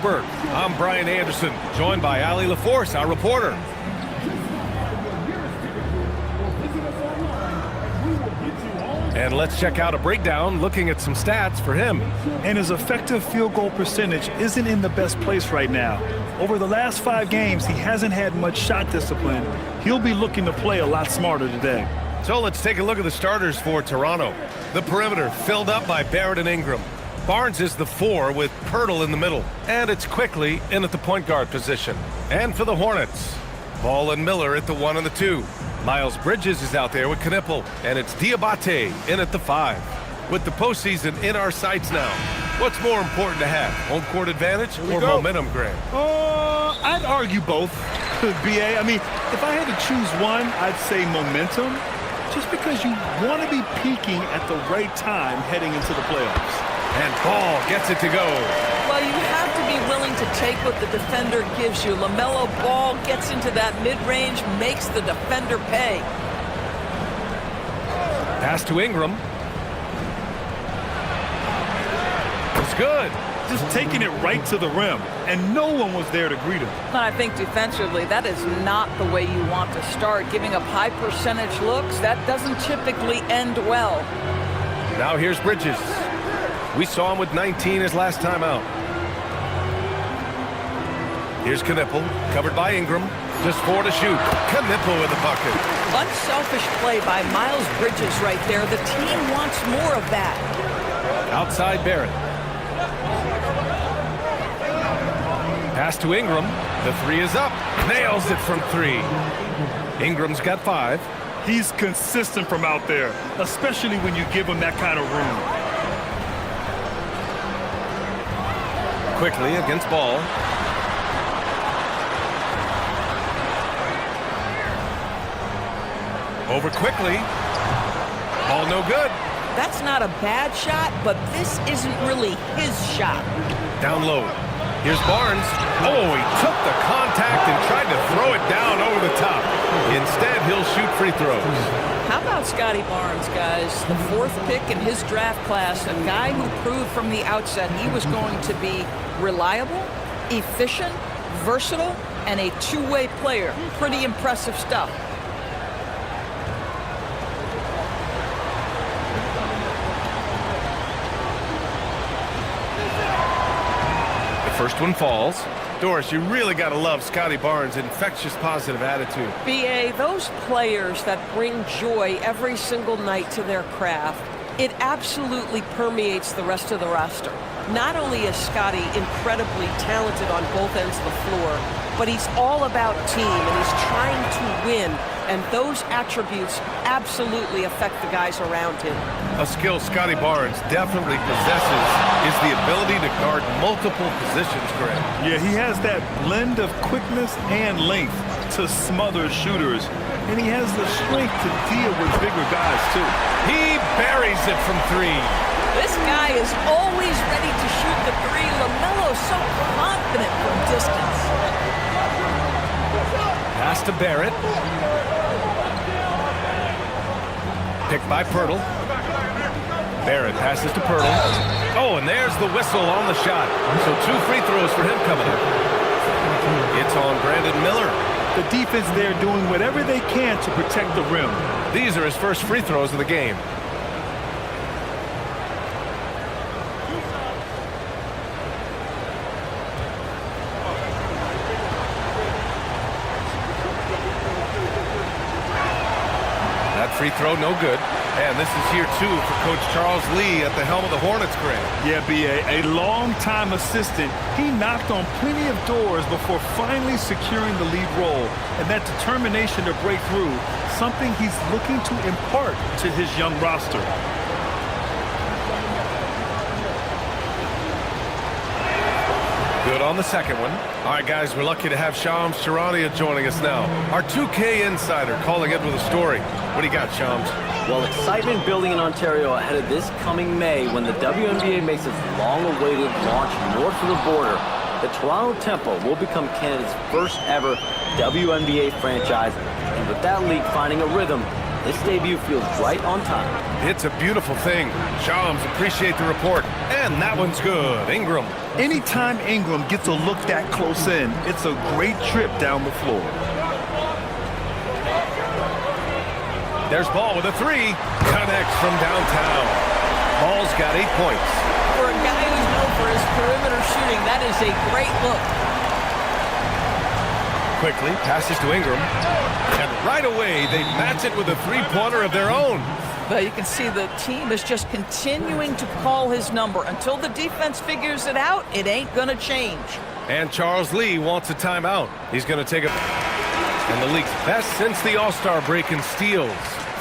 Pittsburgh. I'm Brian Anderson, joined by Ali LaForce, our reporter. And let's check out a breakdown looking at some stats for him. And his effective field goal percentage isn't in the best place right now. Over the last 5 games, he hasn't had much shot discipline. He'll be looking to play a lot smarter today. So let's take a look at the starters for Toronto. The perimeter filled up by Barrett and Ingram. Barnes is the 4 with Pirtle in the middle. And it's Quickly in at the point guard position. And for the Hornets, Ball and Miller at the 1 and the 2. Miles Bridges is out there with Knipple, and it's Diabate in at the 5. With the postseason in our sights now, what's more important to have, home court advantage or momentum, Graham? I'd argue both, B.A. I mean, if I had to choose one, I'd say momentum, just because you want to be peaking at the right time heading into the playoffs. And Ball gets it to go. Well, you have to be willing to take what the defender gives you. LaMelo Ball gets into that mid-range, makes the defender pay. Pass to Ingram. It's good. Just taking it right to the rim, and no one was there to greet him. But I think defensively, that is not the way you want to start. Giving up high percentage looks, that doesn't typically end well. Now here's Bridges. We saw him with 19 his last time out. Here's Knipple, covered by Ingram. Just 4 to shoot. Knipple with the bucket. Unselfish play by Miles Bridges right there. The team wants more of that. Outside Barrett. Pass to Ingram. The 3 is up. Nails it from 3. Ingram's got 5. He's consistent from out there, especially when you give him that kind of room. Quickly against Ball. Over Quickly. Ball no good. That's not a bad shot, but this isn't really his shot. Down low. Here's Barnes. Oh, he took the contact and tried to throw it down over the top. Instead, he'll shoot free throws. How about Scotty Barnes, guys? The 4th pick in his draft class, a guy who proved from the outset he was going to be reliable, efficient, versatile, and a two-way player. Pretty impressive stuff. First one falls. Doris, you really got to love Scotty Barnes' infectious positive attitude. B.A., those players that bring joy every single night to their craft, it absolutely permeates the rest of the roster. Not only is Scotty incredibly talented on both ends of the floor, but he's all about team, and he's trying to win, and those attributes absolutely affect the guys around him. A skill Scotty Barnes definitely possesses is the ability to guard multiple positions, Greg. Yeah, he has that blend of quickness and length to smother shooters, and he has the strength to deal with bigger guys, too. He buries it from 3. This guy is always ready to shoot the 3. LaMelo's so confident from distance. Pass to Barrett. Picked by Pirtle. Barrett passes to Pirtle. Oh, and there's the whistle on the shot. So 2 free throws for him coming up. It's on Brandon Miller. The defense there doing whatever they can to protect the rim. These are his first free throws of the game. Free throw, no good. And this is here, too, for Coach Charles Lee at the helm of the Hornets, Graham. Yeah, B.A., a long-time assistant. He knocked on plenty of doors before finally securing the lead role. And that determination to break through, something he's looking to impart to his young roster. Good on the second one. All right, guys, we're lucky to have Shams Charania joining us now. Our 2K insider calling in with a story. What do you got, Shams? Well, excitement building in Ontario ahead of this coming May when the WNBA makes its long-awaited launch north of the border. The Toronto Temple will become Canada's first ever WNBA franchise, and with that league finding a rhythm, This debut feels right on time. It's a beautiful thing. Shams, appreciate the report. And that one's good. Ingram. Anytime Ingram gets a look that close in, it's a great trip down the floor. There's Ball with a three. Connects from downtown. Ball's got 8 points. For a guy who's known for his perimeter shooting, that is a great look. Quickly passes to Ingram. And right away, they match it with a three-pointer of their own. But you can see the team is just continuing to call his number. Until the defense figures it out, it ain't going to change. And Charles Lee wants a timeout. He's going to take a... And the league's best since the All-Star break in steals.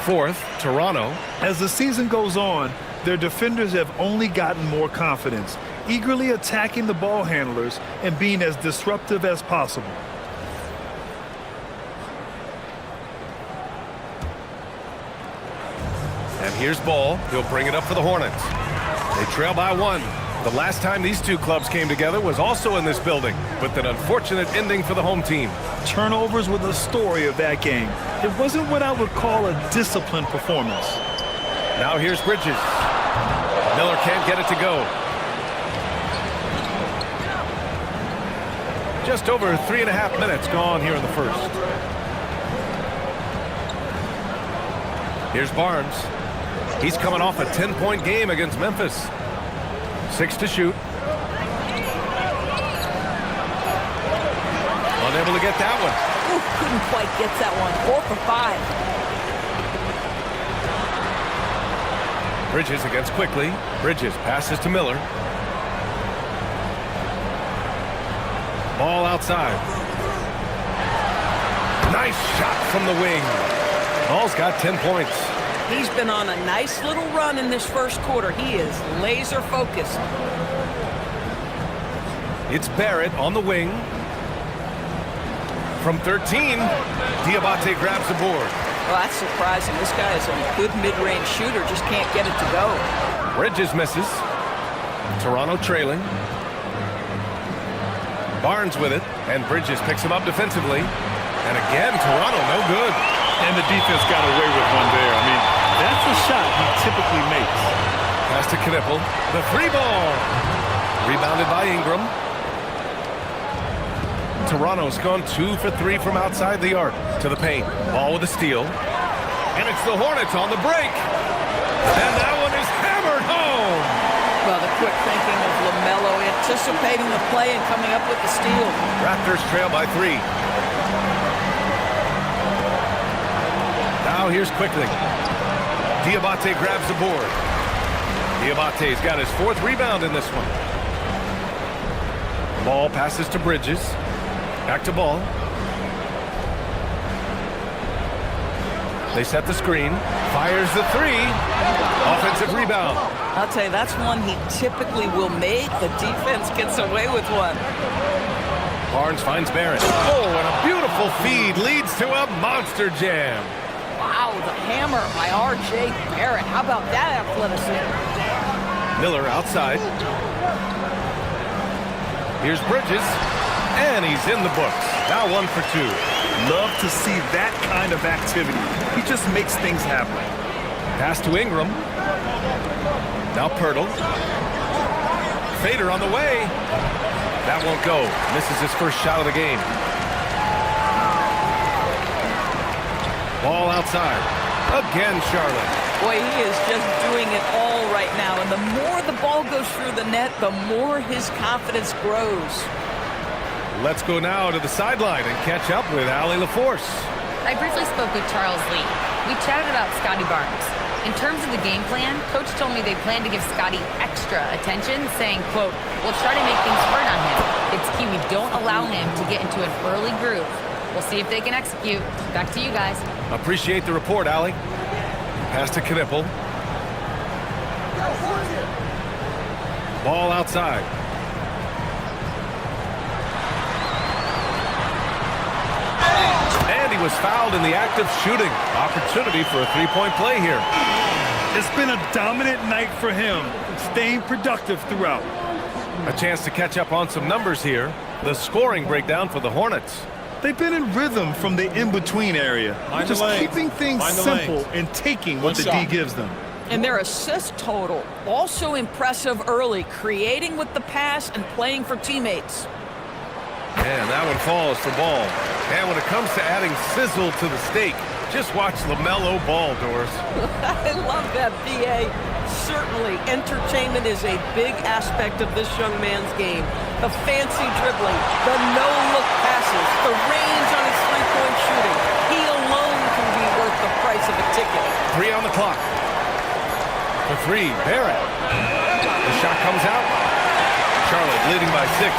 4th, Toronto. As the season goes on, their defenders have only gotten more confidence, eagerly attacking the ball handlers and being as disruptive as possible. And here's Ball. He'll bring it up for the Hornets. They trail by 1. The last time these two clubs came together was also in this building, with an unfortunate ending for the home team. Turnovers were the story of that game. It wasn't what I would call a disciplined performance. Now here's Bridges. Miller can't get it to go. Just over 3.5 minutes gone here in the first. Here's Barnes. He's coming off a 10-point game against Memphis. 6 to shoot. Unable to get that one. Ooh, couldn't quite get that one. 4 for 5. Bridges against Quickly. Bridges passes to Miller. Ball outside. Nice shot from the wing. Ball's got 10 points. He's been on a nice little run in this first quarter. He is laser focused. It's Barrett on the wing. From 13, Diabate grabs the board. Well, that's surprising. This guy is a good mid-range shooter, just can't get it to go. Bridges misses. Toronto trailing. Barnes with it, and Bridges picks him up defensively. And again, Toronto no good. And the defense got away with one there. I mean, that's a shot he typically makes. Pass to Knippel. The free ball. Rebounded by Ingram. Toronto's gone 2 for 3 from outside the arc to the paint. Ball with a steal. And it's the Hornets on the break. And that one is hammered home. Well, the quick thinking of LaMelo, anticipating the play and coming up with the steal. Raptors trail by 3. Now here's Quickly. Diabate grabs the board. Diabate's got his 4th rebound in this one. Ball passes to Bridges. Back to Ball. They set the screen. Fires the 3. Offensive rebound. I'll tell you, that's one he typically will make. The defense gets away with one. Barnes finds Barrett. Oh, and a beautiful feed leads to a monster jam. Wow, the hammer by R.J. Barrett. How about that athleticism? Miller outside. Here's Bridges. And he's in the books. Now 1 for 2. Love to see that kind of activity. He just makes things happen. Pass to Ingram. Now Pirtle. Fader on the way. That won't go. Misses his first shot of the game. Ball outside. Again, Charlotte. Boy, he is just doing it all right now. And the more the ball goes through the net, the more his confidence grows. Let's go now to the sideline and catch up with Allie LaForce. I briefly spoke with Charles Lee. We chatted about Scotty Barnes. In terms of the game plan, Coach told me they plan to give Scotty extra attention, saying, quote, "We'll try to make things hard on him. It's key we don't allow him to get into an early groove. We'll see if they can execute." Back to you guys. Appreciate the report, Allie. Pass to Knippel. Ball outside. And he was fouled in the act of shooting. Opportunity for a three-point play here. It's been a dominant night for him, staying productive throughout. A chance to catch up on some numbers here. The scoring breakdown for the Hornets. They've been in rhythm from the in-between area. Mind Just the lane. keeping things Mind the simple lane. and taking One what the shot. D gives them. And their assist total, also impressive early, creating with the pass and playing for teammates. And that one falls for ball. And when it comes to adding sizzle to the steak, just watch LaMelo Ball, Doris. I love that, B.A. Certainly, entertainment is a big aspect of this young man's game. The fancy dribbling, the no-look passes, the range on his three-point shooting. He alone can be worth the price of a ticket. 3 on the clock. For 3, Barrett. The shot comes out. Charlotte leading by 6.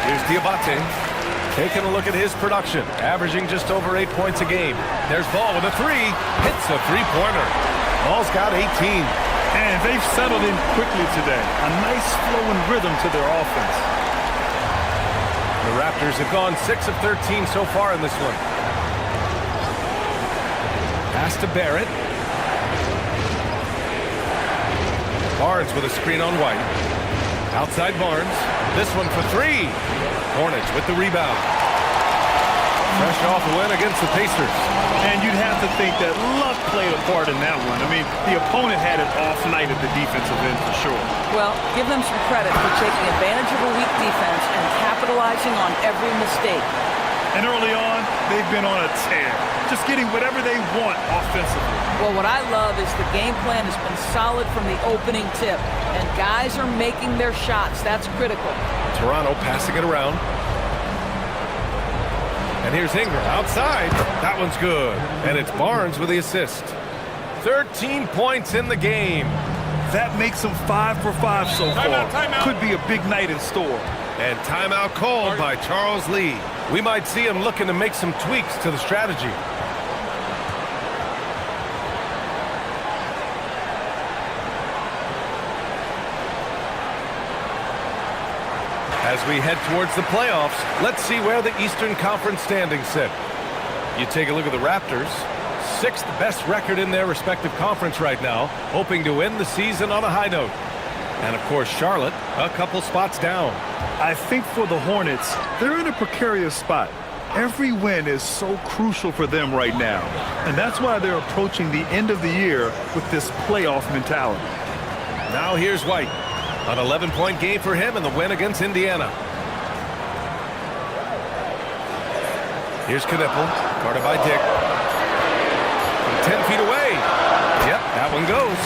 Here's Diabate. Taking a look at his production, averaging just over 8 points a game. There's Ball with a 3. Hits a three-pointer. Ball's got 18. And they've settled in quickly today. A nice flow and rhythm to their offense. The Raptors have gone 6 of 13 so far in this one. Pass to Barrett. Barnes with a screen on White. Outside Barnes. This one for 3. Hornets with the rebound. Fresh off a win against the Pacers. And you'd have to think that luck played a part in that one. I mean, the opponent had an off night at the defensive end for sure. Well, give them some credit for taking advantage of a weak defense and capitalizing on every mistake. And early on, they've been on a tear, just getting whatever they want offensively. Well, what I love is the game plan has been solid from the opening tip, and guys are making their shots. That's critical. Toronto passing it around. And here's Ingram outside. That one's good. And it's Barnes with the assist. 13 points in the game. That makes them 5 for 5 so far. Timeout. Could be a big night in store. And timeout called by Charles Lee. We might see him looking to make some tweaks to the strategy. As we head towards the playoffs, let's see where the Eastern Conference standings sit. You take a look at the Raptors, 6th best record in their respective conference right now, hoping to end the season on a high note. And of course, Charlotte, a couple spots down. I think for the Hornets, they're in a precarious spot. Every win is so crucial for them right now. And that's why they're approaching the end of the year with this playoff mentality. Now here's White. An 11-point game for him in the win against Indiana. Here's Knipple, guarded by Dick. From 10 feet away. Yep, that one goes.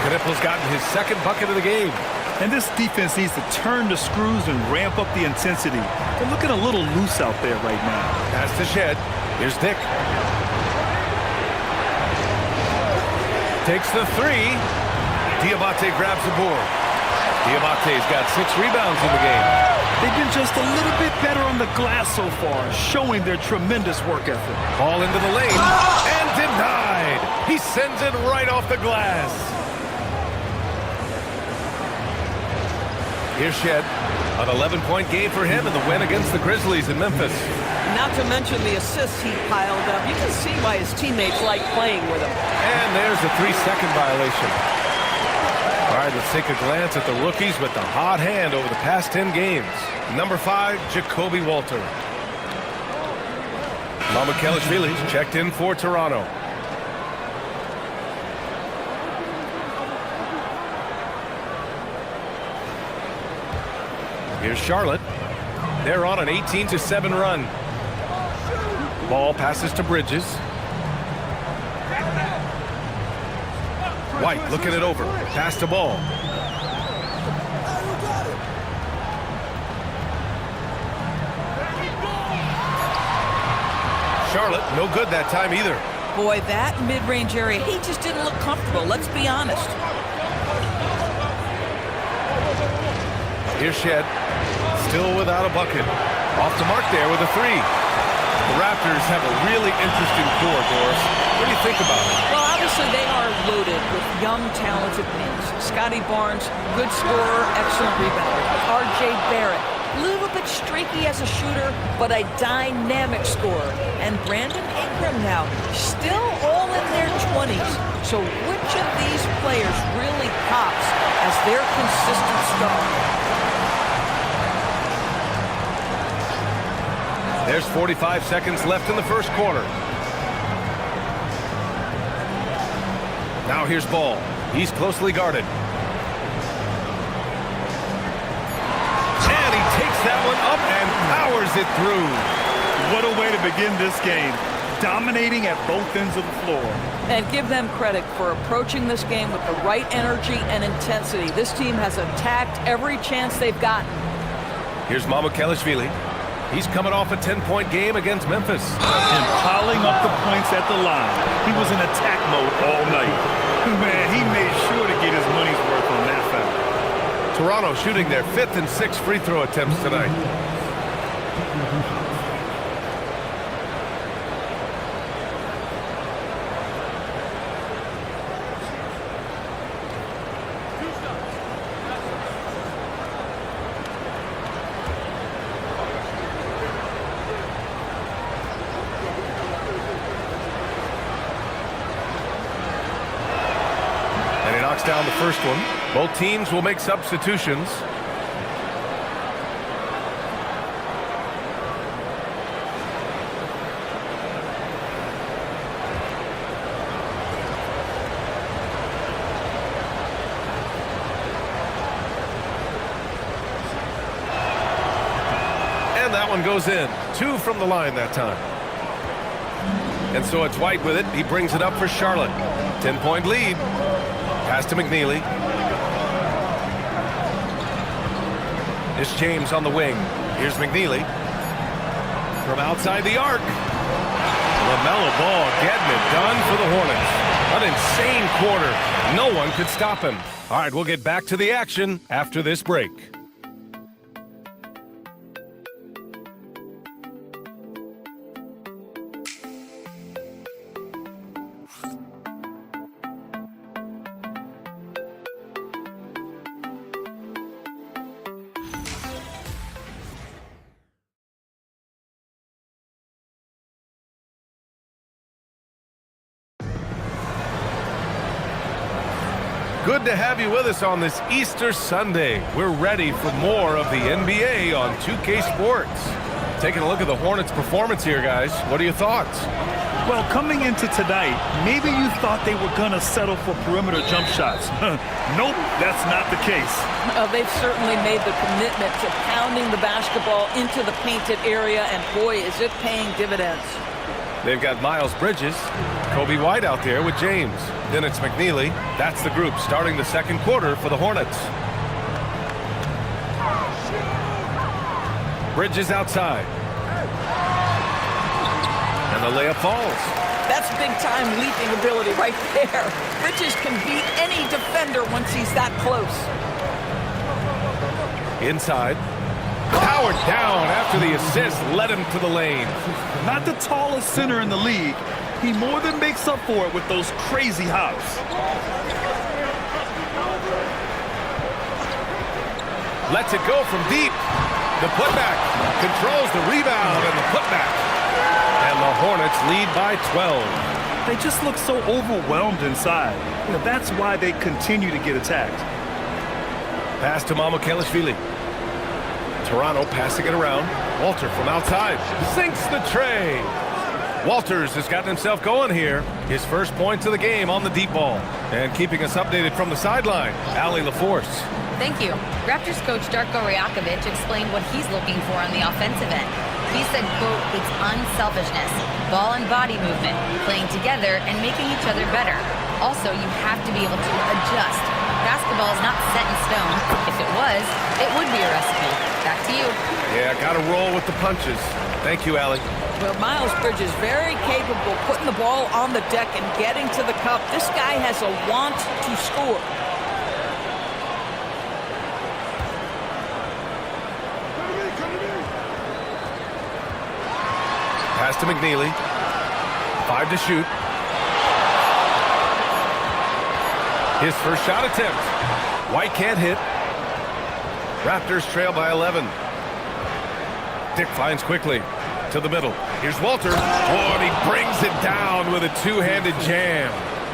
Knipple's gotten his second bucket of the game. And this defense needs to turn the screws and ramp up the intensity. They're looking a little loose out there right now. Pass to Shed. Here's Dick. Takes the 3. Diabate grabs the board. Diabate's got 6 rebounds in the game. They've been just a little bit better on the glass so far, showing their tremendous work ethic. Ball into the lane. And denied. He sends it right off the glass. Here's Shed. An 11-point game for him in the win against the Grizzlies in Memphis. Not to mention the assists he piled up. You can see why his teammates like playing with him. And there's a 3-second violation. All right, let's take a glance at the rookies with the hot hand over the past 10 games. Number 5, Jacoby Walter. Mamukelashvili's checked in for Toronto. Here's Charlotte. They're on an 18-7 run. Ball passes to Bridges. White looking it over. Pass to Ball. Charlotte, no good that time either. Boy, that mid-range area, he just didn't look comfortable. Let's be honest. Here's Shed. Still without a bucket. Off the mark there with a 3. The Raptors have a really interesting core, Doris. What do you think about it? Well, obviously they are loaded with young, talented wings. Scotty Barnes, good scorer, excellent rebounder. R.J. Barrett, a little bit streaky as a shooter, but a dynamic scorer. And Brandon Ingram now, still all in their 20s. So which of these players really pops as their consistent star? There's 45 seconds left in the first quarter. Now here's Ball. He's closely guarded. And he takes that one up and powers it through. What a way to begin this game. Dominating at both ends of the floor. And give them credit for approaching this game with the right energy and intensity. This team has attacked every chance they've gotten. Here's Mamukelashvili. He's coming off a 10-point game against Memphis. And piling up the points at the line. He was in attack mode all night. Man, he made sure to get his money's worth on that foul. Toronto shooting their 5th and 6th free throw attempts tonight. Down the first one. Both teams will make substitutions. And that one goes in. 2 from the line that time. And so it's White with it. He brings it up for Charlotte. 10-point lead. Pass to McNeely. It's James on the wing. Here's McNeely. From outside the arc. LaMelo Ball getting it done for the Hornets. An insane quarter. No one could stop him. All right, we'll get back to the action after this break. Good to have you with us on this Easter Sunday. We're ready for more of the NBA on 2K Sports. Taking a look at the Hornets' performance here, guys. What are your thoughts? Well, coming into tonight, maybe you thought they were going to settle for perimeter jump shots. Nope, that's not the case. They've certainly made the commitment to pounding the basketball into the painted area, and boy, is it paying dividends. They've got Miles Bridges, Kobe White out there with James. Then it's McNeely. That's the group starting the second quarter for the Hornets. Bridges outside. And the layup falls. That's big-time leaping ability right there. Bridges can beat any defender once he's that close. Inside. Powered down after the assist led him to the lane. Not the tallest center in the league. He more than makes up for it with those crazy hops. Lets it go from deep. The putback. Controls the rebound and the putback. And the Hornets lead by 12. They just look so overwhelmed inside. You know, that's why they continue to get attacked. Pass to Mamukelashvili. Toronto passing it around. Walter from outside. Sinks the tray. Walters has gotten himself going here. His first points of the game on the deep ball. And keeping us updated from the sideline, Allie LaForce. Thank you. Raptors coach Darko Rajakovic explained what he's looking for on the offensive end. He said, quote, it's unselfishness, ball and body movement, playing together and making each other better. Also, you have to be able to adjust. Basketball is not set in stone. If it was, it would be a recipe. Back to you. Yeah, got to roll with the punches. Thank you, Allie. Well, Miles Bridges very capable putting the ball on the deck and getting to the cup. This guy has a want to score. Pass to McNeely. 5 to shoot. His first shot attempt. White can't hit. Raptors trail by 11. Dick finds quickly to the middle. Here's Walter. Oh, and he brings it down with a two-handed jam.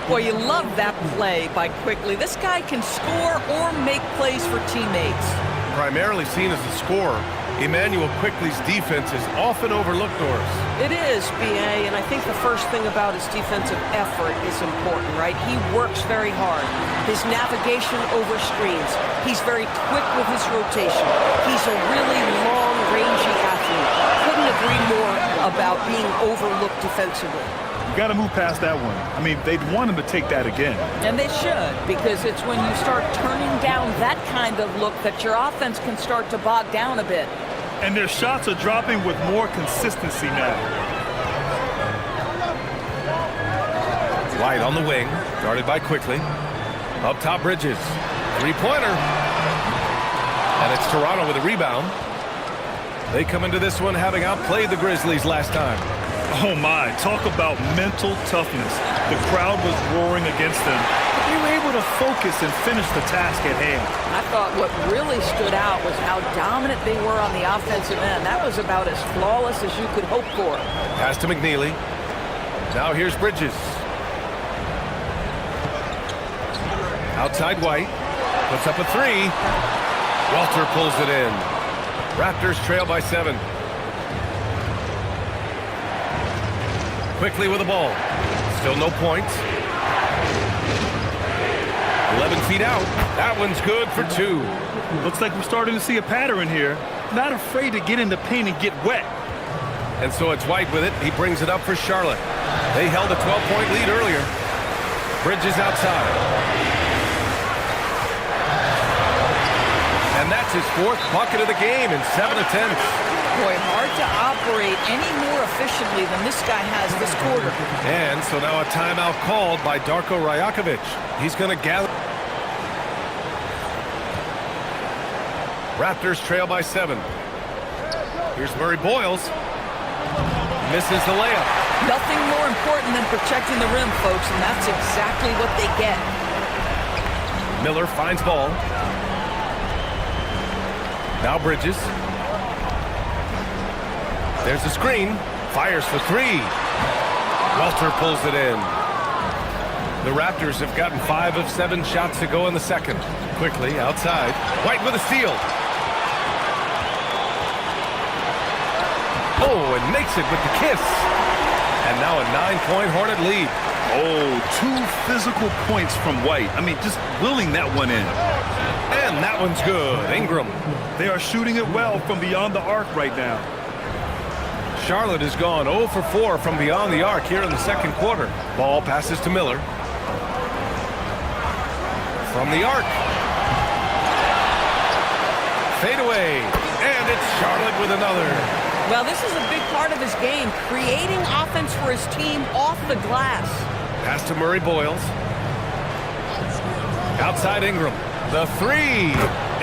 Boy, you love that play by Quickly. This guy can score or make plays for teammates. Primarily seen as a scorer, Emmanuel Quickley's defense is often overlooked, Doris. It is, B.A., and I think the first thing about his defensive effort is important, right? He works very hard. His navigation over screens. He's very quick with his rotation. He's a really long, rangy athlete. Couldn't agree more about being overlooked defensively. You got to move past that one. I mean, they'd want him to take that again. And they should, because it's when you start turning down that kind of look that your offense can start to bog down a bit. And their shots are dropping with more consistency now. White on the wing, guarded by Quickley. Up top, Bridges. Three-pointer. And it's Toronto with a rebound. They come into this one having outplayed the Grizzlies last time. Oh my, talk about mental toughness. The crowd was roaring against them. But they were able to focus and finish the task at hand. I thought what really stood out was how dominant they were on the offensive end. That was about as flawless as you could hope for. Pass to McNeely. Now here's Bridges. Outside White. Puts up a three. Walter pulls it in. Raptors trail by 7. Quickly with the ball. Still no points. 11 feet out. That one's good for 2. Looks like we're starting to see a pattern here. Not afraid to get in the paint and get wet. And so it's White with it. He brings it up for Charlotte. They held a 12-point lead earlier. Bridges outside. And that's his 4th bucket of the game in 7 attempts. Boy, hard to operate any more efficiently than this guy has this quarter. And so now a timeout called by Darko Rajakovic. He's going to gather. Raptors trail by 7. Here's Murray Boyles. Misses the layup. Nothing more important than protecting the rim, folks, and that's exactly what they get. Miller finds ball. Now Bridges. There's a screen. Fires for 3. Walter pulls it in. The Raptors have gotten 5 of 7 shots to go in the second. Quickly outside. White with a steal. Oh, and makes it with the kiss. And now a 9-point Hornet lead. Oh, 2 physical points from White. I mean, just willing that one in. And that one's good. Ingram. They are shooting it well from beyond the arc right now. Charlotte has gone 0 for 4 from beyond the arc here in the second quarter. Ball passes to Miller. From the arc. Fade away. And it's Charlotte with another. Well, this is a big part of his game, creating offense for his team off the glass. Pass to Murray Boyles. Outside Ingram. The 3.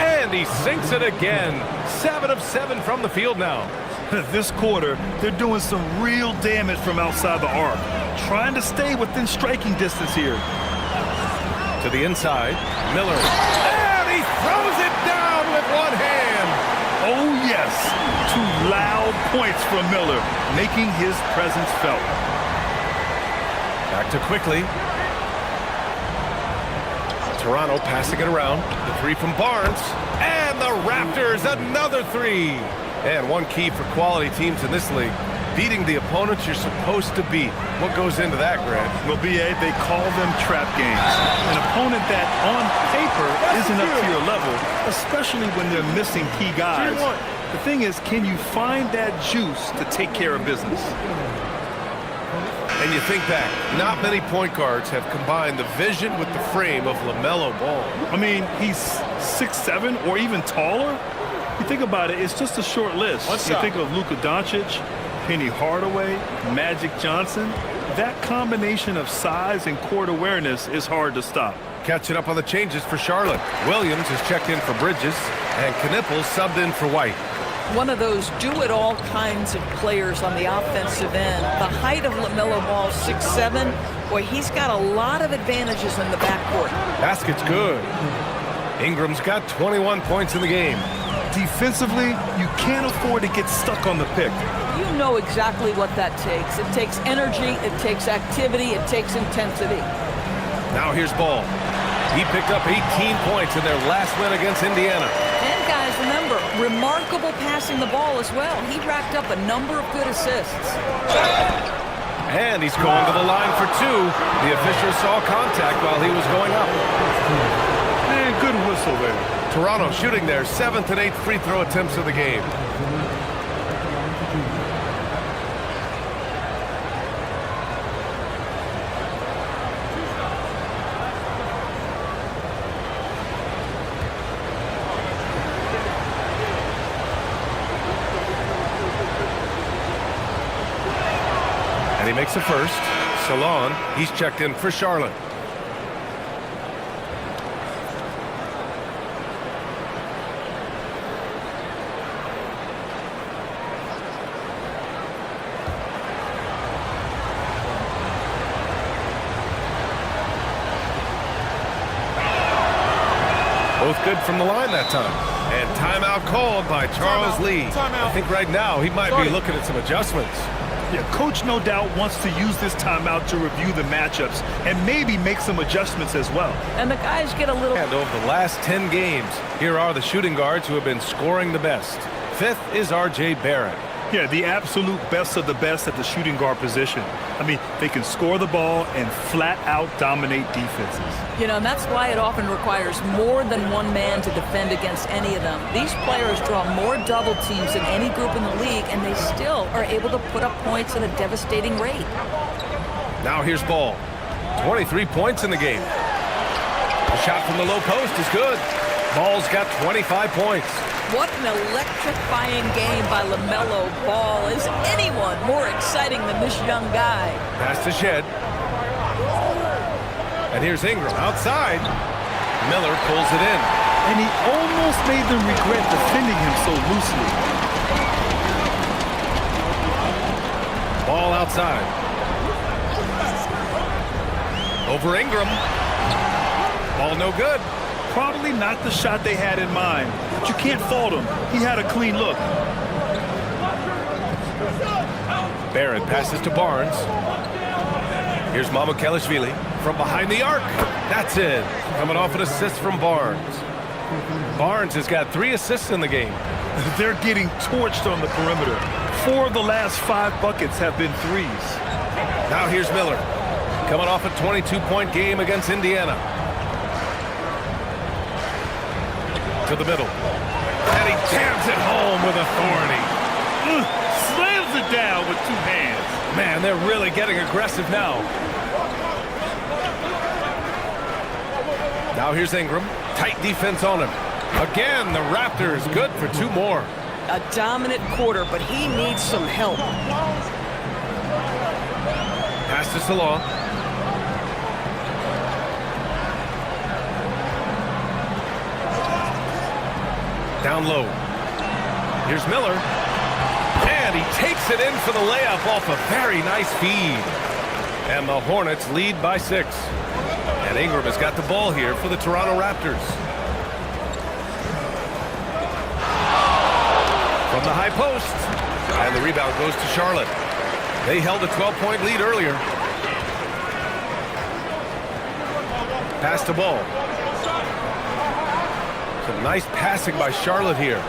And he sinks it again. 7 of 7 from the field now. This quarter, they're doing some real damage from outside the arc. Trying to stay within striking distance here. To the inside. Miller. And he throws it down with one hand. Oh, yes. 2 loud points from Miller, making his presence felt. Back to Quickley. Toronto passing it around. The 3 from Barnes. And the Raptors, another 3. And one key for quality teams in this league, beating the opponents you're supposed to beat. What goes into that, Grant? Well, B.A., they call them trap games. An opponent that, on paper, isn't up to your level, especially when they're missing key guys. The thing is, can you find that juice to take care of business? And you think back, not many point guards have combined the vision with the frame of LaMelo Ball. I mean, he's 6'7", or even taller. You think about it, it's just a short list. You think of Luka Doncic, Penny Hardaway, Magic Johnson. That combination of size and court awareness is hard to stop. Catching up on the changes for Charlotte. Williams has checked in for Bridges, and Knippel subbed in for White. One of those do-it-all kinds of players on the offensive end. The height of LaMelo Ball, 6'7". Boy, he's got a lot of advantages in the backcourt. Basket's good. Ingram's got 21 points in the game. Defensively, you can't afford to get stuck on the pick. You know exactly what that takes. It takes energy, it takes activity, it takes intensity. Now here's Ball. He picked up 18 points in their last win against Indiana. And guys, remember, Remarkable passing the ball as well. He racked up a number of good assists. And he's going to the line for two. The official saw contact while he was going up. Man, good whistle there. Toronto shooting their 7th and 8th free throw attempts of the game. And he makes a first. Salon, he's checked in for Charlotte. Both good from the line that time. And timeout called by Charles Lee. I think right now he might be looking at some adjustments. Yeah, coach no doubt wants to use this timeout to review the matchups and maybe make some adjustments as well. And the guys get a little... And over the last 10 games, here are the shooting guards who have been scoring the best. 5th is R.J. Barrett. Yeah, the absolute best of the best at the shooting guard position. I mean, they can score the ball and flat out dominate defenses. You know, and that's why it often requires more than one man to defend against any of them. These players draw more double teams than any group in the league, and they still are able to put up points at a devastating rate. Now here's Ball. 23 points in the game. The shot from the low post is good. Ball's got 25 points. What an electrifying game by LaMelo Ball. Is anyone more exciting than this young guy? Pass to Shed. And here's Ingram outside. Miller pulls it in. And he almost made them regret defending him so loosely. Ball outside. Over Ingram. Ball no good. Probably not the shot they had in mind, but you can't fault him. He had a clean look. Barrett passes to Barnes. Here's Mamukelashvili from behind the arc. That's it. Coming off an assist from Barnes. Barnes has got 3 assists in the game. They're getting torched on the perimeter. 4 of the last 5 buckets have been threes. Now here's Miller. Coming off a 22-point game against Indiana. To the middle. And he jams it home with authority. Slams it down with 2 hands. Man, they're really getting aggressive now. Now here's Ingram. Tight defense on him. Again, the Raptors good for 2 more. A dominant quarter, but he needs some help. Pass to Salon. Down low. Here's Miller. And he takes it in for the layup off a very nice feed. And the Hornets lead by 6. And Ingram has got the ball here for the Toronto Raptors. From the high post. And the rebound goes to Charlotte. They held a 12-point lead earlier. Pass to Ball. Some nice passing by Charlotte here.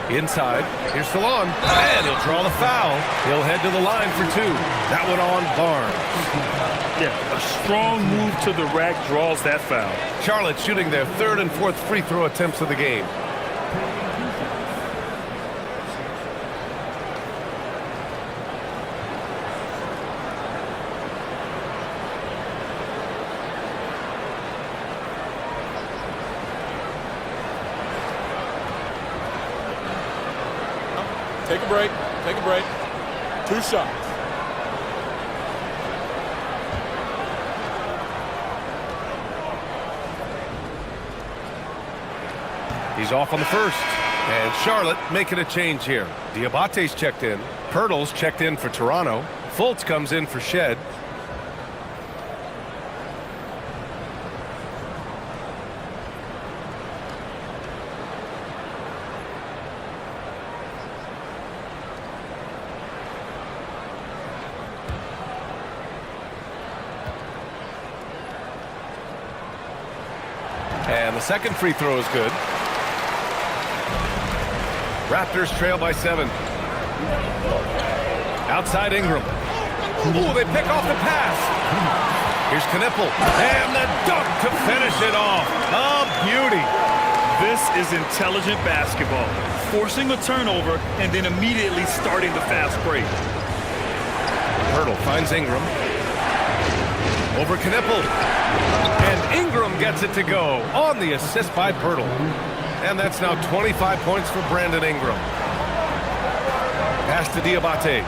Inside. Here's Salon. And he'll draw the foul. He'll head to the line for 2. That one on Barnes. Yeah, a strong move to the rack draws that foul. Charlotte shooting their 3rd and 4th free throw attempts of the game. Take a break. Take a break. 2 shots. He's off on the first. And Charlotte making a change here. Diabate's checked in. Pirtle's checked in for Toronto. Fultz comes in for Shed. And the second free throw is good. Raptors trail by 7. Outside Ingram. Ooh, they pick off the pass. Here's Knipple. And the dunk to finish it off. A beauty. This is intelligent basketball. Forcing a turnover and then immediately starting the fast break. Hurdle finds Ingram. Over Knipple. And Ingram gets it to go on the assist by Pirtle. And that's now 25 points for Brandon Ingram. Pass to Diabate.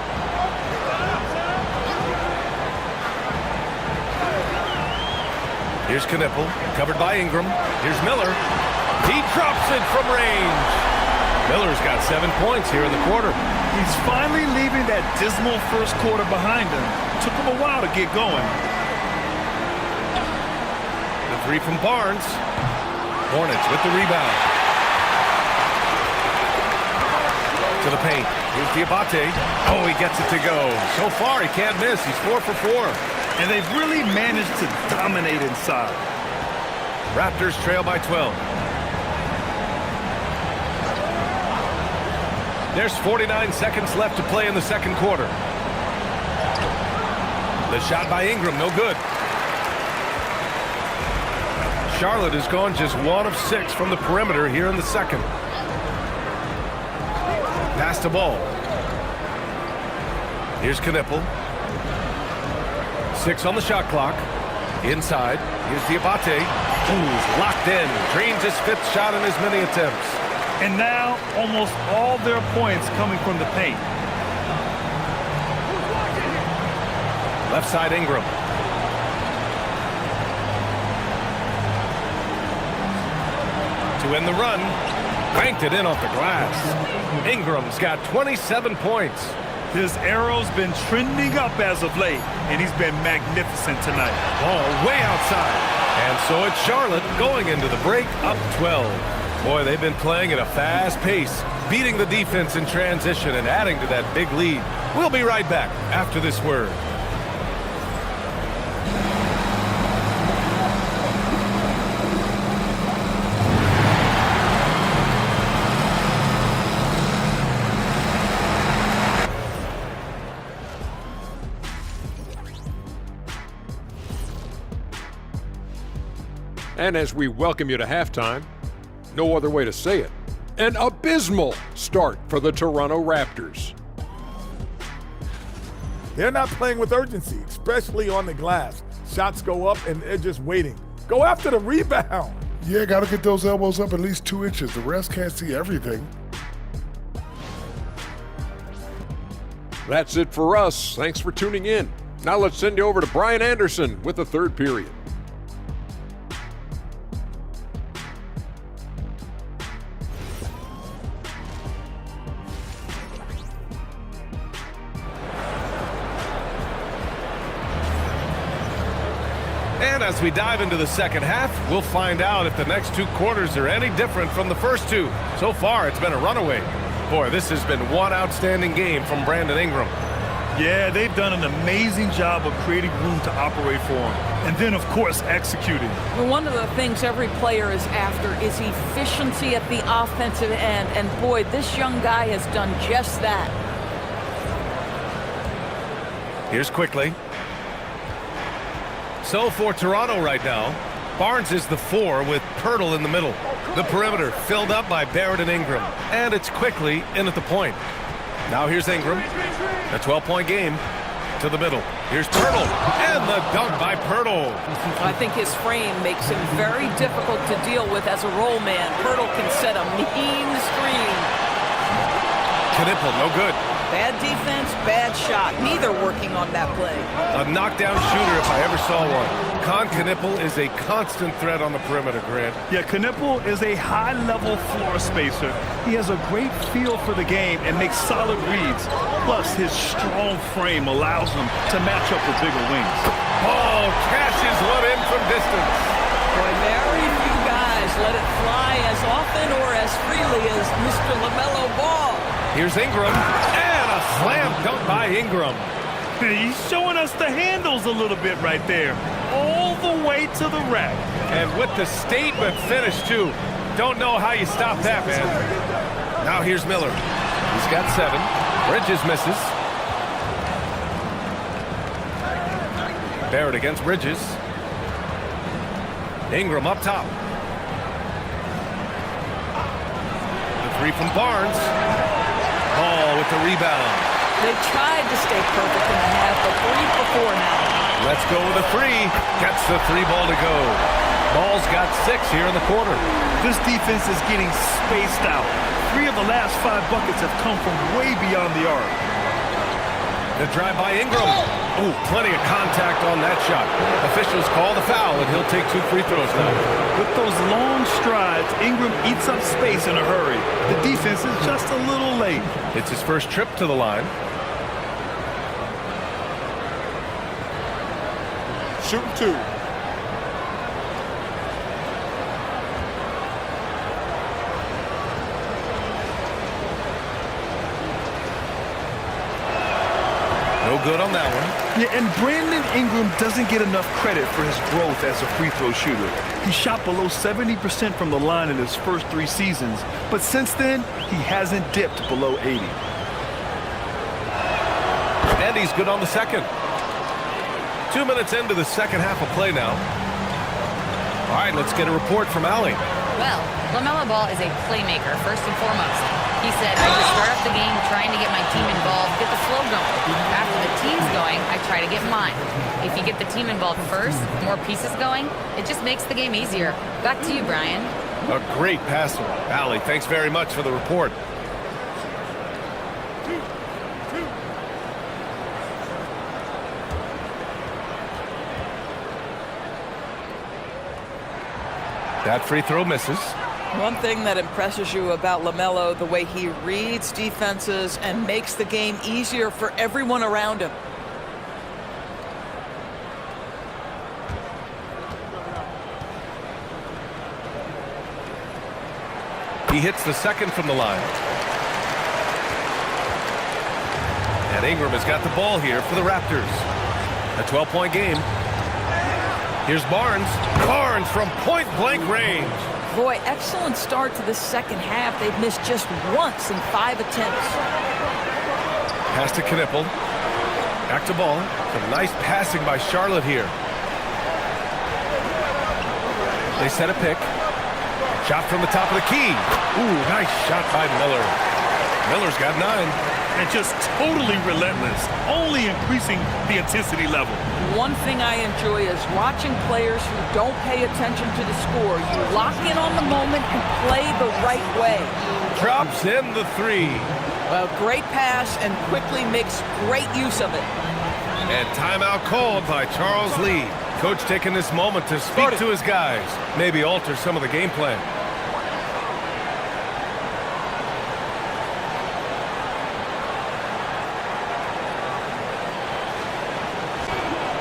Here's Knipple, covered by Ingram. Here's Miller. He drops it from range. Miller's got 7 points here in the quarter. He's finally leaving that dismal first quarter behind him. Took him a while to get going. The three from Barnes. Hornets with the rebound. To the paint. Here's Diabate. Oh, he gets it to go. So far, he can't miss. He's 4 for 4. And they've really managed to dominate inside. Raptors trail by 12. There's 49 seconds left to play in the second quarter. The shot by Ingram, no good. Charlotte has gone just 1 of 6 from the perimeter here in the second. Pass the ball. Here's Knipple. 6 on the shot clock. Inside. Here's Diabate. Who's locked in. Drains his 5th shot in as many attempts. And now, almost all their points coming from the paint. Left side Ingram. To end the run. Banked it in off the glass. Ingram's got 27 points. His arrow's been trending up as of late, and he's been magnificent tonight. Ball way outside. And so it's Charlotte going into the break up 12. Boy, they've been playing at a fast pace, beating the defense in transition and adding to that big lead. We'll be right back after this word. And as we welcome you to halftime, no other way to say it, an abysmal start for the Toronto Raptors. They're not playing with urgency, especially on the glass. Shots go up and they're just waiting. Go after the rebound. Yeah, got to get those elbows up at least 2 inches. The refs can't see everything. That's it for us. Thanks for tuning in. Now let's send you over to Brian Anderson with the third period. And as we dive into the second half, we'll find out if the next 2 quarters are any different from the first 2. So far, it's been a runaway. Boy, this has been one outstanding game from Brandon Ingram. Yeah, they've done an amazing job of creating room to operate for him. And then, of course, executing. Well, one of the things every player is after is efficiency at the offensive end. And boy, this young guy has done just that. Here's Quickly. So for Toronto right now, Barnes is the 4 with Pirtle in the middle. The perimeter filled up by Barrett and Ingram. And it's Quickly in at the point. Now here's Ingram. A 12-point game to the middle. Here's Pirtle. And the dunk by Pirtle. I think his frame makes him very difficult to deal with as a roll man. Pirtle can set a mean screen. Knipple, no good. Bad defense, bad shot. Neither working on that play. A knockdown shooter if I ever saw one. Knipple is a constant threat on the perimeter, Grant. Yeah, Knipple is a high-level floor spacer. He has a great feel for the game and makes solid reads. Plus, his strong frame allows him to match up with bigger wings. Oh, cashes one in from distance. Boy, very few guys let it fly as often or as freely as Mr. LaMelo Ball. Here's Ingram. And a slam dunk by Ingram. He's showing us the handles a little bit right there. All the way to the rack. And with the statement finish, too. Don't know how you stop that, man. Now here's Miller. He's got 7. Bridges misses. Barrett against Bridges. Ingram up top. The 3 from Barnes. Ball with the rebound. They tried to stay perfect in the half, but 3 for 4 now. Let's go with a 3. Gets the 3 ball to go. Ball's got 6 here in the quarter. This defense is getting spaced out. 3 of the last 5 buckets have come from way beyond the arc. The drive by Ingram. Oh, plenty of contact on that shot. Officials call the foul, and he'll take 2 free throws now. With those long strides, Ingram eats up space in a hurry. The defense is just a little late. It's his first trip to the line. Shooting 2. No good on that one. Yeah, and Brandon Ingram doesn't get enough credit for his growth as a free throw shooter. He shot below 70% from the line in his first 3 seasons, but since then, he hasn't dipped below 80. And he's good on the second. 2 minutes into the second half of play now. All right, let's get a report from Allie. Well, LaMelo Ball is a playmaker, first and foremost. He said, I just start up the game trying to get my team involved, get the flow going. After the team's going, I try to get mine. If you get the team involved first, more pieces going, it just makes the game easier. Back to you, Brian. A great passer. Allie, thanks very much for the report. That free throw misses. One thing that impresses you about LaMelo, the way he reads defenses and makes the game easier for everyone around him. He hits the second from the line. And Ingram has got the ball here for the Raptors. A 12-point game. Here's Barnes. Barnes from point-blank range. Boy, excellent start to the second half. They've missed just once in 5 attempts. Pass to Knipple. Back to ball. Some nice passing by Charlotte here. They set a pick. Shot from the top of the key. Ooh, nice shot by Miller. Miller's got 9. And just totally relentless, only increasing the intensity level. One thing I enjoy is watching players who don't pay attention to the score. You lock in on the moment and play the right way. Drops in the 3. Well, great pass and quickly makes great use of it. And timeout called by Charles Lee. Coach taking this moment to speak to his guys. Maybe alter some of the game plan.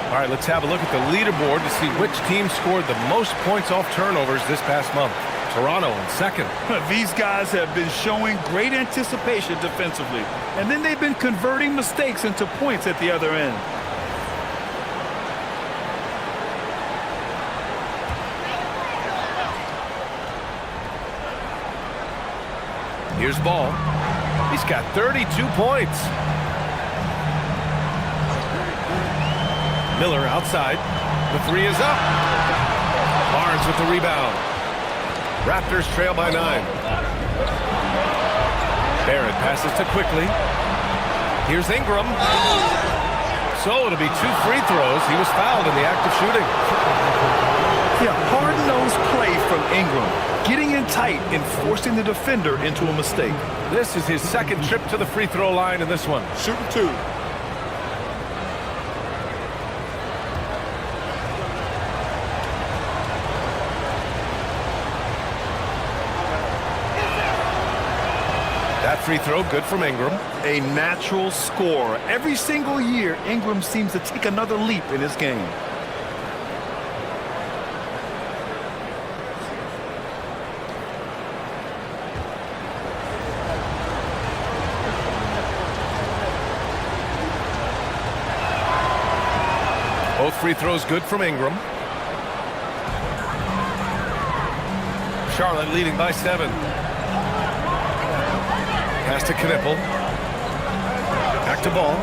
All right, let's have a look at the leaderboard to see which team scored the most points off turnovers this past month. Toronto in second. These guys have been showing great anticipation defensively, and then they've been converting mistakes into points at the other end. Here's Ball. He's got 32 points. Miller outside. The 3 is up. Barnes with the rebound. Raptors trail by 9. Barrett passes to Quickly. Here's Ingram. So it'll be 2 free throws. He was fouled in the act of shooting. Yeah, hard-nosed play from Ingram. Getting in tight and forcing the defender into a mistake. This is his second trip to the free throw line in this one. Shooting 2. That free throw good from Ingram. A natural scorer. Every single year, Ingram seems to take another leap in his game. Both free throws good from Ingram. Charlotte leading by 7. Pass to Knipple. Back to Ball.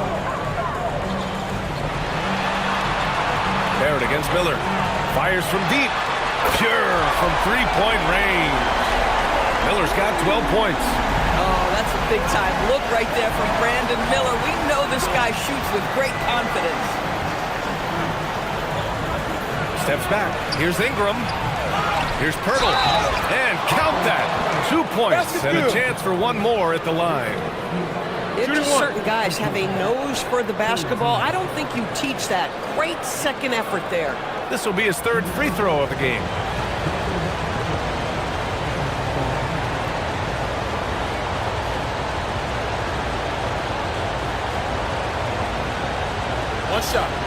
Barrett against Miller. Fires from deep. Pure from three-point range. Miller's got 12 points. Oh, that's a big-time look right there from Brandon Miller. We know this guy shoots with great confidence. Steps back. Here's Ingram. Here's Pirtle. And count that. 2 points and a chance for one more at the line. It's just certain guys have a nose for the basketball. I don't think you teach that. Great second effort there. This will be his third free throw of the game. One shot.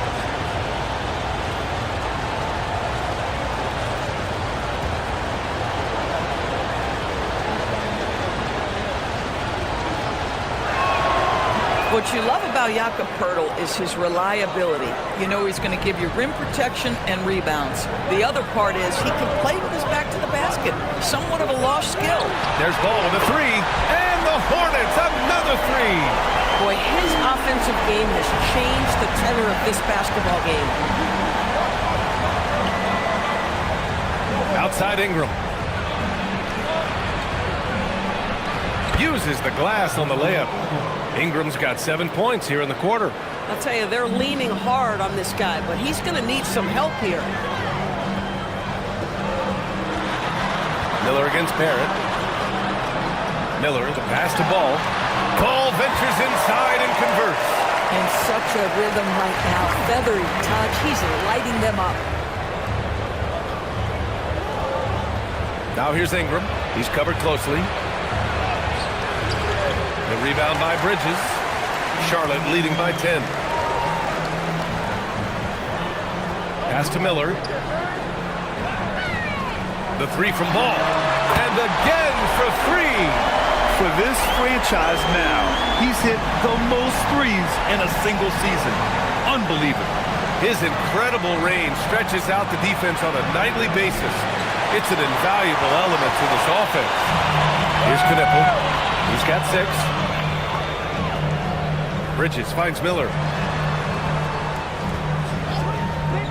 What you love about Jakob Poeltl is his reliability. You know he's going to give you rim protection and rebounds. The other part is he can play with his back to the basket. Somewhat of a lost skill. There's Ball with a three. And the Hornets, another three. Boy, his offensive game has changed the tenor of this basketball game. Outside Ingram. Uses the glass on the layup. Ingram's got 7 points here in the quarter. I'll tell you, they're leaning hard on this guy, but he's going to need some help here. Miller against Barrett. Miller, the pass to Ball. Ball ventures inside and converts. In such a rhythm right now. Feathery touch. He's lighting them up. Now here's Ingram. He's covered closely. The rebound by Bridges. Charlotte leading by 10. Pass to Miller. The three from Ball. And again for three. For this franchise now, he's hit the most threes in a single season. Unbelievable. His incredible range stretches out the defense on a nightly basis. It's an invaluable element to this offense. Here's Knipple. He's got 6. Bridges finds Miller.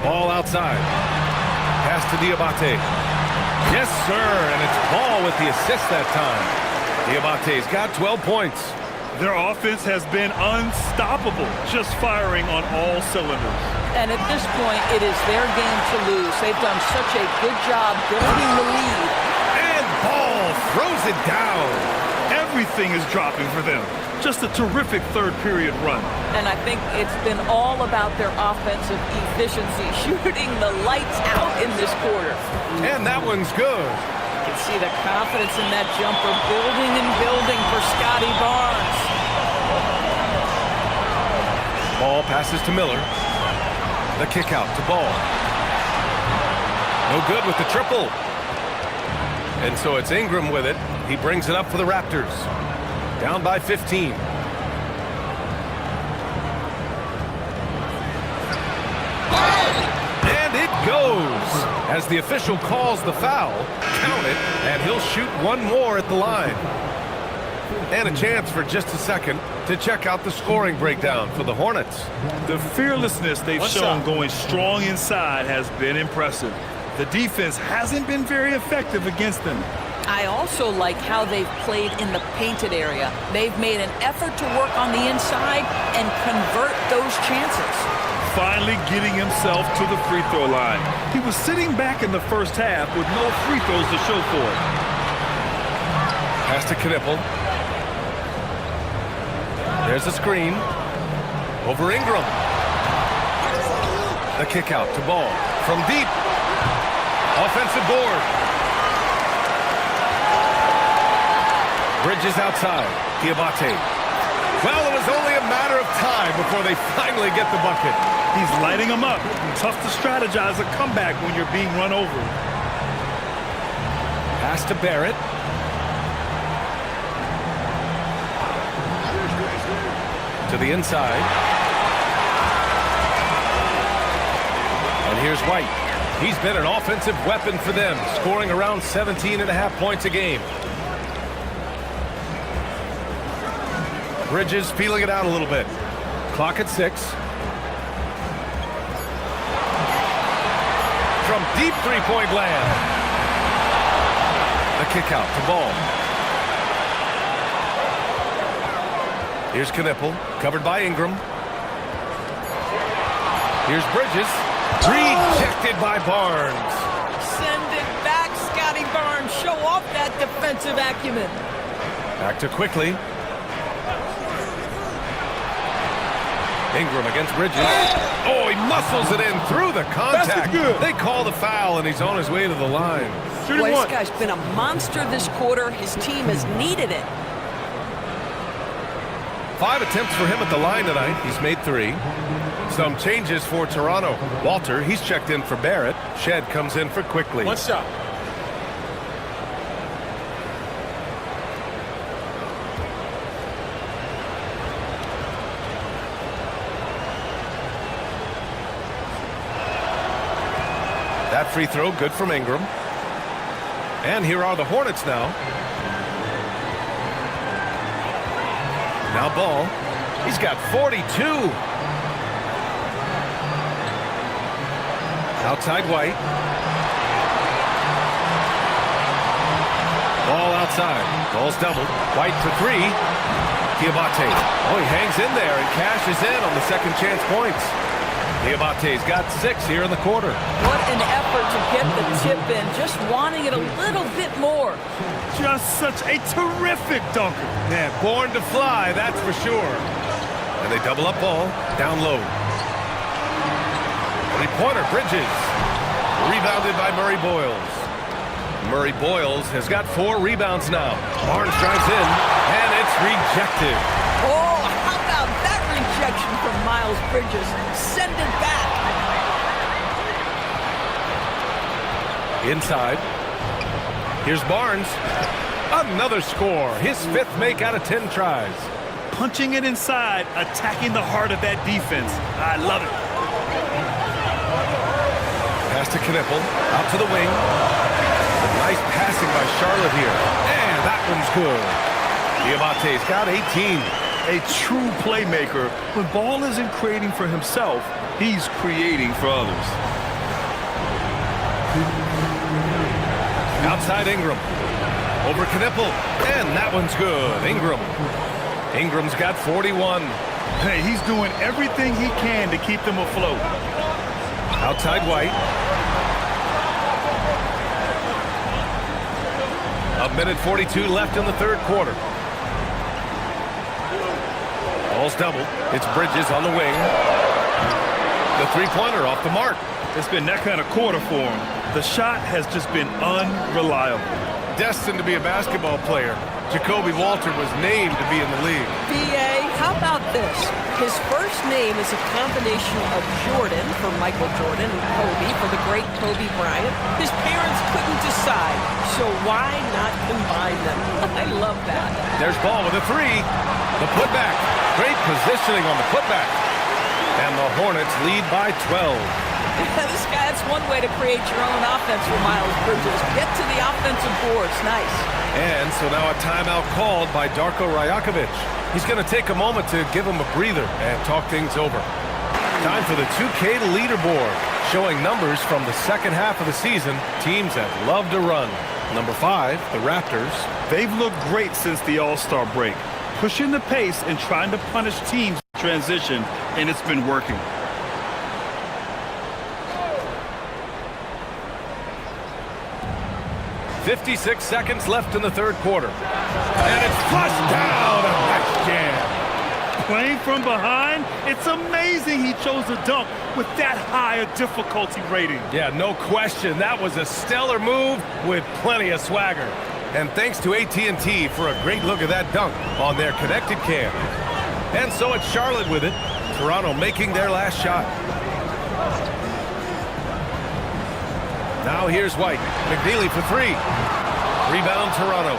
Ball outside. Pass to Diabate. Yes, sir, and it's Ball with the assist that time. Diabate's got 12 points. Their offense has been unstoppable, just firing on all cylinders. And at this point, it is their game to lose. They've done such a good job building the lead. And Ball throws it down. Everything is dropping for them. Just a terrific third-period run. And I think it's been all about their offensive efficiency, shooting the lights out in this quarter. And that one's good. You can see the confidence in that jumper building and building for Scotty Barnes. Ball passes to Miller. The kick out to Ball. No good with the triple. And so it's Ingram with it. He brings it up for the Raptors. Down by 15. And it goes. As the official calls the foul, count it, and he'll shoot one more at the line. And a chance for just a second to check out the scoring breakdown for the Hornets. The fearlessness they've shown going strong inside has been impressive. The defense hasn't been very effective against them. I also like how they've played in the painted area. They've made an effort to work on the inside and convert those chances. Finally getting himself to the free throw line. He was sitting back in the first half with no free throws to show for it. Pass to Knipple. There's a screen. Over Ingram. The kick out to Ball. From deep. Offensive board. Bridges outside. Diabate. Well, it was only a matter of time before they finally get the bucket. He's lighting them up. Tough to strategize a comeback when you're being run over. Pass to Barrett. To the inside. And here's White. He's been an offensive weapon for them, scoring around 17.5 points a game. Bridges feeling it out a little bit. Clock at 6. From deep three-point land. The kick out to Ball. Here's Knipple, covered by Ingram. Here's Bridges. Rejected by Barnes. Send it back, Scotty Barnes. Show off that defensive acumen. Back to Quickly. Ingram against Bridges. Oh, he muscles it in through the contact. Good. They call the foul, and he's on his way to the line. Boy, this guy's been a monster this quarter. His team has needed it. 5 attempts for him at the line tonight. He's made 3. Some changes for Toronto. Walter, he's checked in for Barrett. Shed comes in for Quickly. One shot. That free throw good from Ingram. And here are the Hornets now. Now Ball. He's got 42. Outside White. Ball outside. Ball's doubled. White for 3. Diabate. Oh, he hangs in there and cashes in on the second chance points. Diabate's got 6 here in the quarter. What an effort to get the tip in. Just wanting it a little bit more. Just such a terrific dunker. Man, born to fly, that's for sure. And they double up Ball. Down low. Three-pointer, Bridges. Rebounded by Murray Boyles. Murray Boyles has got 4 rebounds now. Barnes drives in, and it's rejected. Oh, how about that rejection from Miles Bridges? Send it back. Inside. Here's Barnes. Another score. His 5th make out of 10 tries. Punching it inside, attacking the heart of that defense. I love it. Pass to Knipple. Out to the wing. Nice passing by Charlotte here. And that one's good. Diabate's got 18. A true playmaker. When Ball isn't creating for himself, he's creating for others. Outside Ingram. Over Knipple. And that one's good. Ingram. Ingram's got 41. Hey, he's doing everything he can to keep them afloat. Outside White. A minute 42 left in the third quarter. Ball's doubled. It's Bridges on the wing. The three-pointer off the mark. It's been that kind of quarter for him. The shot has just been unreliable. Destined to be a basketball player, Jacoby Walter was named to be in the league. B.A., how about this? His first name is a combination of Jordan for Michael Jordan and Kobe for the great Kobe Bryant. His parents couldn't decide, so why not combine them? I love that. There's Ball with a 3. The putback. Great positioning on the putback. And the Hornets lead by 12. This guy, that's one way to create your own offense for Miles Bridges. Get to the offensive boards. Nice. And so now a timeout called by Darko Rajakovic. He's going to take a moment to give him a breather and talk things over. Time for the 2K leaderboard, showing numbers from the second half of the season, teams that love to run. Number 5, the Raptors. They've looked great since the All-Star break, pushing the pace and trying to punish teams in transition, and it's been working. 56 seconds left in the third quarter. And it's flushed down. A nice jam. Playing from behind, it's amazing he chose a dunk with that high a difficulty rating. Yeah, no question. That was a stellar move with plenty of swagger. And thanks to AT&T for a great look at that dunk on their connected cam. And so it's Charlotte with it. Toronto making their last shot. Now here's White. McNeely for 3. Rebound Toronto.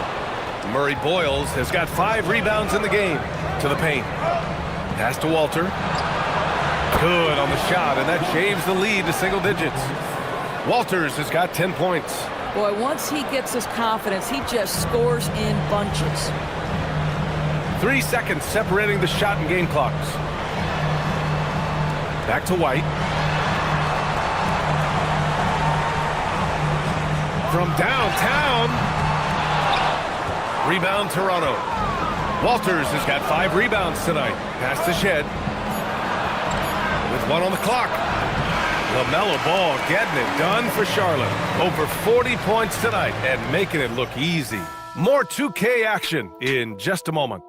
Murray Boyles has got 5 rebounds in the game. To the paint. Pass to Walter. Good on the shot, and that shaves the lead to single digits. Walters has got 10 points. Boy, once he gets his confidence, he just scores in bunches. 3 seconds separating the shot and game clocks. Back to White. From downtown. Rebound Toronto. Walters has got 5 rebounds tonight. Pass to Shed. With 1 on the clock. LaMelo Ball getting it done for Charlotte. Over 40 points tonight and making it look easy. More 2K action in just a moment.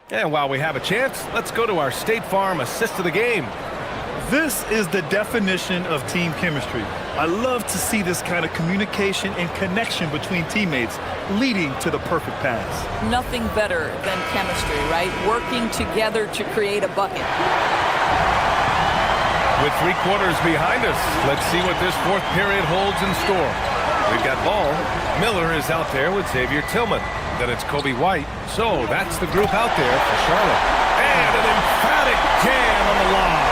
And while we have a chance, let's go to our State Farm assist of the game. This is the definition of team chemistry. I love to see this kind of communication and connection between teammates leading to the perfect pass. Nothing better than chemistry, right? Working together to create a bucket. With 3 quarters behind us, let's see what this 4th period holds in store. We've got Ball. Miller is out there with Xavier Tillman. Then it's Kobe White. So that's the group out there for Charlotte. And an emphatic jam on the lob.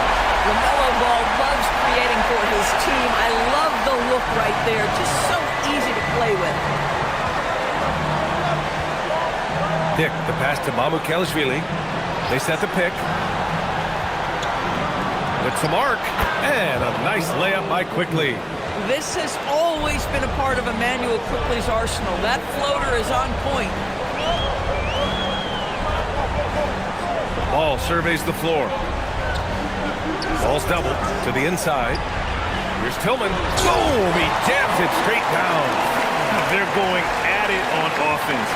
LaMelo Ball loves creating for his team. I love the look right there. Just so easy to play with. Dick, the pass to Mamukelashvili. They set the pick. With the mark. And a nice layup by Quickly. This has always been a part of Emmanuel Quickly's arsenal. That floater is on point. Ball surveys the floor. Ball's doubled to the inside. Here's Tillman. Boom! He jams it straight down. They're going at it on offense.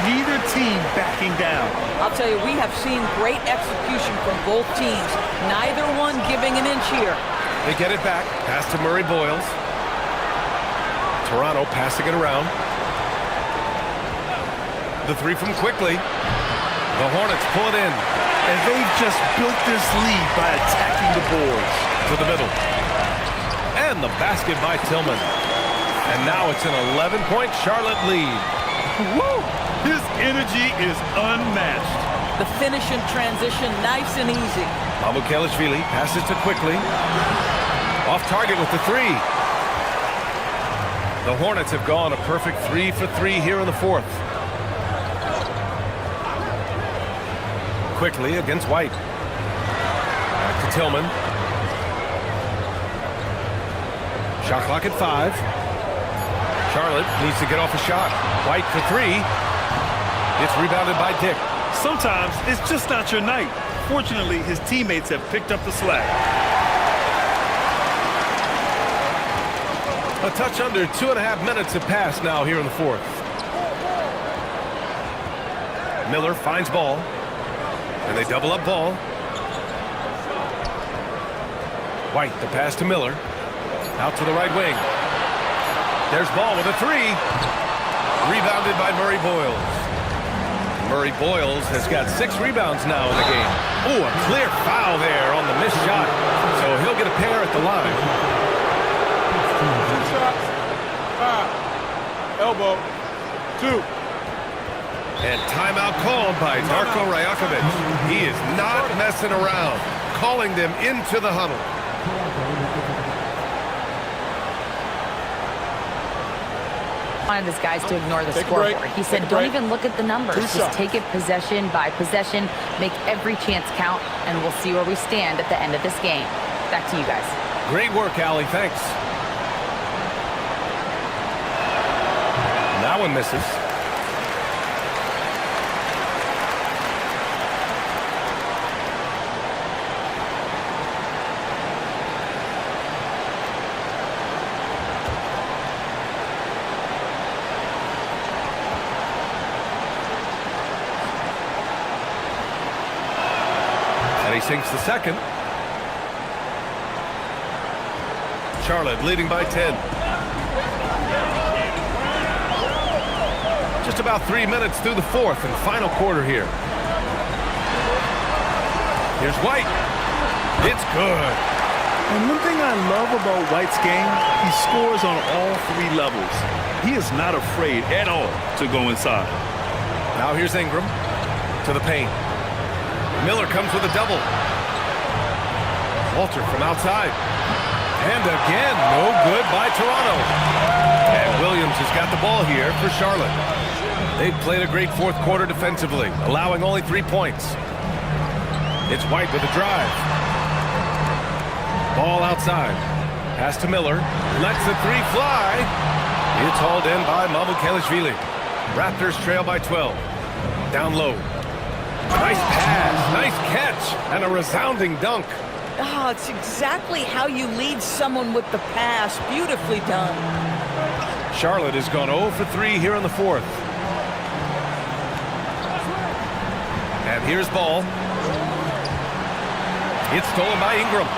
Neither team backing down. I'll tell you, we have seen great execution from both teams. Neither one giving an inch here. They get it back. Pass to Murray Boyles. Toronto passing it around. The 3 from Quickly. The Hornets pull it in. And they've just built this lead by attacking the boards. To the middle. And the basket by Tillman. And now it's an 11-point Charlotte lead. Woo! His energy is unmatched. The finish in transition, nice and easy. Mamukelashvili passes to Quickly. Off target with the 3. The Hornets have gone a perfect 3 for 3 here in the 4th. Quickly against White. Back to Tillman. Shot clock at 5. Charlotte needs to get off a shot. White for 3. It's rebounded by Dick. Sometimes it's just not your night. Fortunately, his teammates have picked up the slack. A touch under 2.5 minutes have passed now here in the 4th. Miller finds Ball. And they double up Ball. White, the pass to Miller. Out to the right wing. There's Ball with a 3. Rebounded by Murray Boyles. Murray Boyles has got 6 rebounds now in the game. Ooh, a clear foul there on the missed shot. So he'll get a pair at the line. 2 shots. 5. Elbow. 2. And timeout called by Darko Rajakovic. He is not messing around, calling them into the huddle. Wanted his guys to ignore the scoreboard. He said, don't even look at the numbers. Just take it possession by possession, make every chance count, and we'll see where we stand at the end of this game. Back to you guys. Great work, Allie. Thanks. That one misses. And he sinks the second. Charlotte leading by 10. Just about 3 minutes through the 4th and final quarter here. Here's White. It's good. And one thing I love about White's game, he scores on all 3 levels. He is not afraid at all to go inside. Now here's Ingram to the paint. Miller comes with a double. Walter from outside. And again, no good by Toronto. And Williams has got the ball here for Charlotte. They've played a great fourth quarter defensively, allowing only 3 points. It's White with a drive. Ball outside. Pass to Miller. Lets the 3 fly. It's hauled in by Mamukelashvili. Raptors trail by 12. Down low. Nice pass. Nice catch. And a resounding dunk. Oh, it's exactly how you lead someone with the pass. Beautifully done. Charlotte has gone 0 for 3 here in the fourth. And here's ball. It's stolen by Ingram.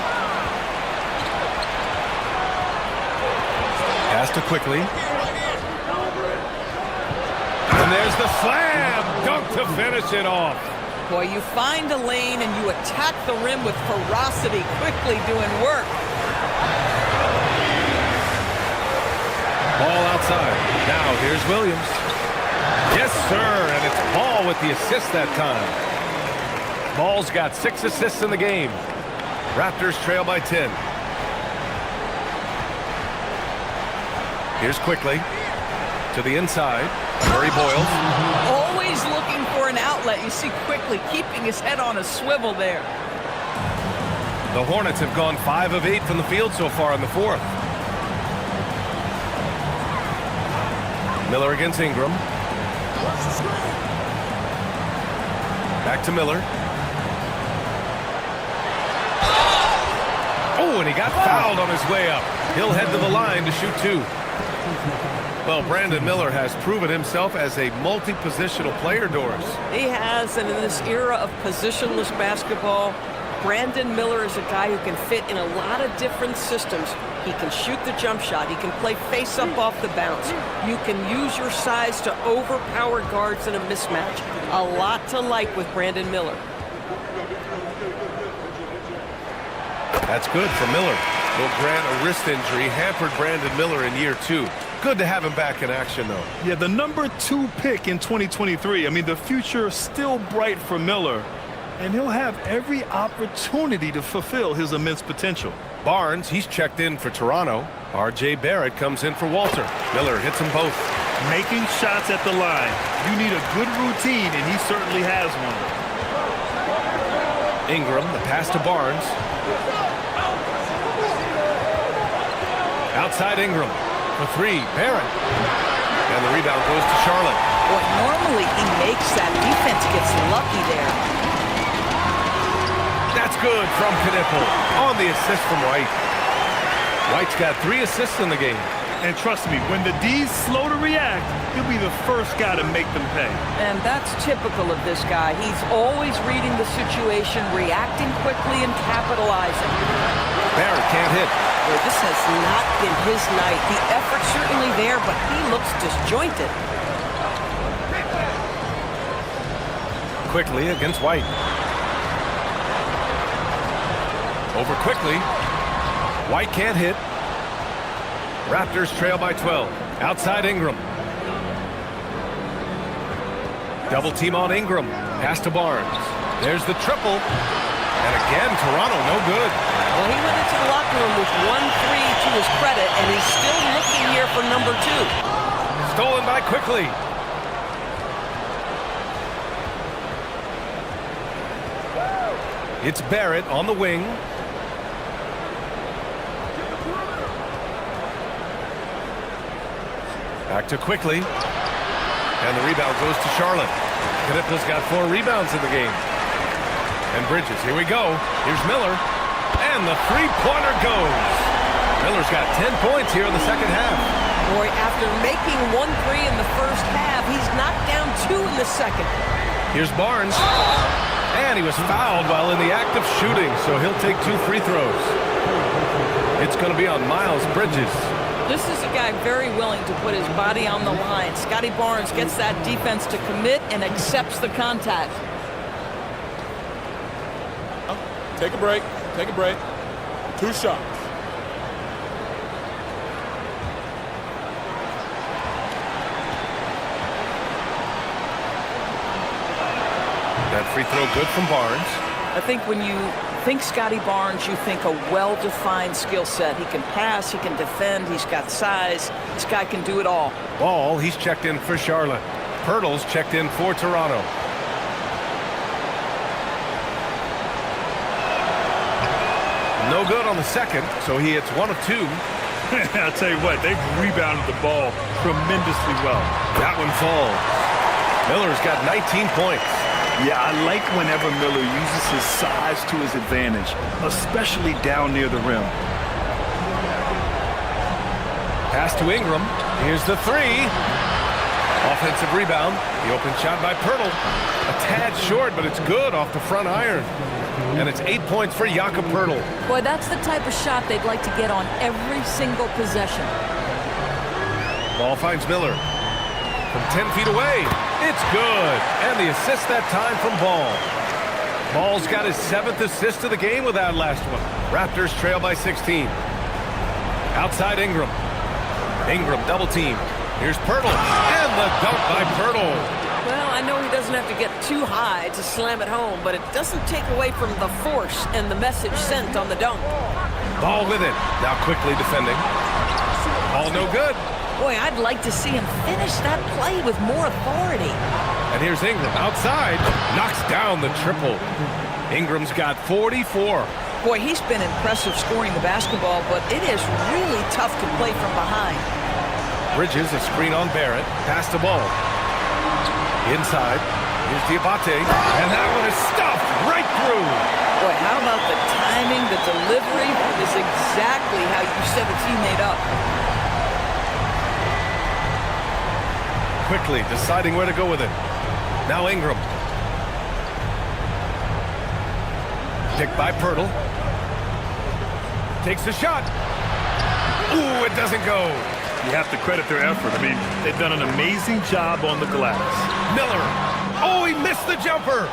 Pass to quickly. And there's the slam. Dunk to finish it off. Boy, you find a lane and you attack the rim with ferocity, quickly doing work. Ball outside. Now here's Williams. Yes, sir, and it's Ball with the assist that time. Ball's got 6 assists in the game. Raptors trail by 10. Here's quickly to the inside. Murray Boyles. Always looking for an outlet. You see quickly keeping his head on a swivel there. The Hornets have gone 5 of 8 from the field so far in the fourth. Miller against Ingram. Back to Miller. Oh, and he got fouled on his way up. He'll head to the line to shoot 2. Well, Brandon Miller has proven himself as a multi-positional player, Doris. He has, and in this era of positionless basketball, Brandon Miller is a guy who can fit in a lot of different systems. He can shoot the jump shot. He can play face-up off the bounce. You can use your size to overpower guards in a mismatch. A lot to like with Brandon Miller. That's good for Miller. Will grant a wrist injury hampered Brandon Miller in year 2. Good to have him back in action, though. Yeah, the number 2 pick in 2023. I mean, the future is still bright for Miller, and he'll have every opportunity to fulfill his immense potential. Barnes, he's checked in for Toronto. R.J. Barrett comes in for Walter. Miller hits them both. Making shots at the line. You need a good routine, and he certainly has one. Ingram, the pass to Barnes. Outside Ingram for 3. Barrett. And the rebound goes to Charlotte. Boy, normally he makes that. Defense gets lucky there. That's good from Knipple on the assist from White. White's got 3 assists in the game. And trust me, when the D's slow to react, he'll be the first guy to make them pay. And that's typical of this guy. He's always reading the situation, reacting quickly, and capitalizing. Barrett can't hit. Well, this has not been his night. The effort's certainly there, but he looks disjointed. Quickly against White. Over quickly. White can't hit. Raptors trail by 12. Outside Ingram. Double team on Ingram. Pass to Barnes. There's the triple. And again, Toronto, no good. Well, he went into the locker room with 1 3 to his credit, and he's still looking here for number 2. Stolen by quickly. It's Barrett on the wing. Back to quickly. And the rebound goes to Charlotte. Knipple's got 4 rebounds in the game. And Bridges, here we go. Here's Miller. And the three-pointer goes. Miller's got 10 points here in the second half. Boy, after making 1 3 in the first half, he's knocked down 2 in the second. Here's Barnes. And he was fouled while in the act of shooting, so he'll take 2 free throws. It's going to be on Miles Bridges. This is a guy very willing to put his body on the line. Scotty Barnes gets that defense to commit and accepts the contact. Take a break. Take a break. 2. 2 shots. That free throw good from Barnes. I think when you think Scotty Barnes, you think a well-defined skill set. He can pass, he can defend, he's got size. This guy can do it all. Ball, he's checked in for Charlotte. Pirtle's checked in for Toronto. No good on the second, so he hits 1 of 2. I'll tell you what, they've rebounded the ball tremendously well. That one falls. Miller's got 19 points. Yeah, I like whenever Miller uses his size to his advantage, especially down near the rim. Pass to Ingram. Here's the 3. Offensive rebound. The open shot by Pirtle. A tad short, but it's good off the front iron. And it's 8 points for Jakob Pirtle. Boy, that's the type of shot they'd like to get on every single possession. Ball finds Miller. From 10 feet away, it's good. And the assist that time from Ball. Ball's got his 7th assist of the game with that last one. Raptors trail by 16. Outside Ingram. Ingram double team. Here's Pirtle. And the dunk by Pirtle. Well, I know he doesn't have to get too high to slam it home, but it doesn't take away from the force and the message sent on the dunk. Ball with it. Now quickly defending. Ball no good. Boy, I'd like to see him finish that play with more authority. And here's Ingram outside. Knocks down the triple. Ingram's got 44. Boy, he's been impressive scoring the basketball, but it is really tough to play from behind. Bridges, a screen on Barrett. Pass the ball. Inside. Here's Diabate. And that one is stuffed right through. Boy, how about the timing, the delivery? That is exactly how you set a teammate up. Quickly deciding where to go with it. Now Ingram. Picked by Pirtle. Takes the shot. Ooh, it doesn't go. You have to credit their effort. I mean, they've done an amazing job on the glass. Miller. Oh, he missed the jumper.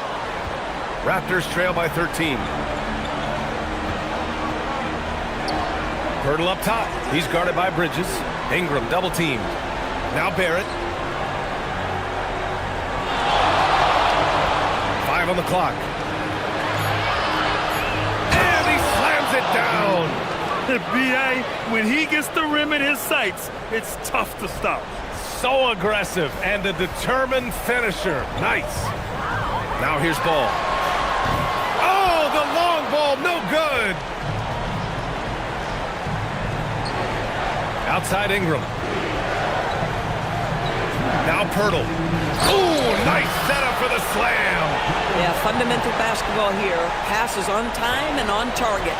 Raptors trail by 13. Pirtle up top. He's guarded by Bridges. Ingram double teamed. Now Barrett. 5 on the clock. And he slams it down. B.A., when he gets the rim in his sights, it's tough to stop. So aggressive and a determined finisher. Nice. Now here's Ball. Oh, the long ball, no good. Outside Ingram. Now Pirtle. Ooh, nice setup for the slam. Yeah, fundamental basketball here. Passes on time and on target.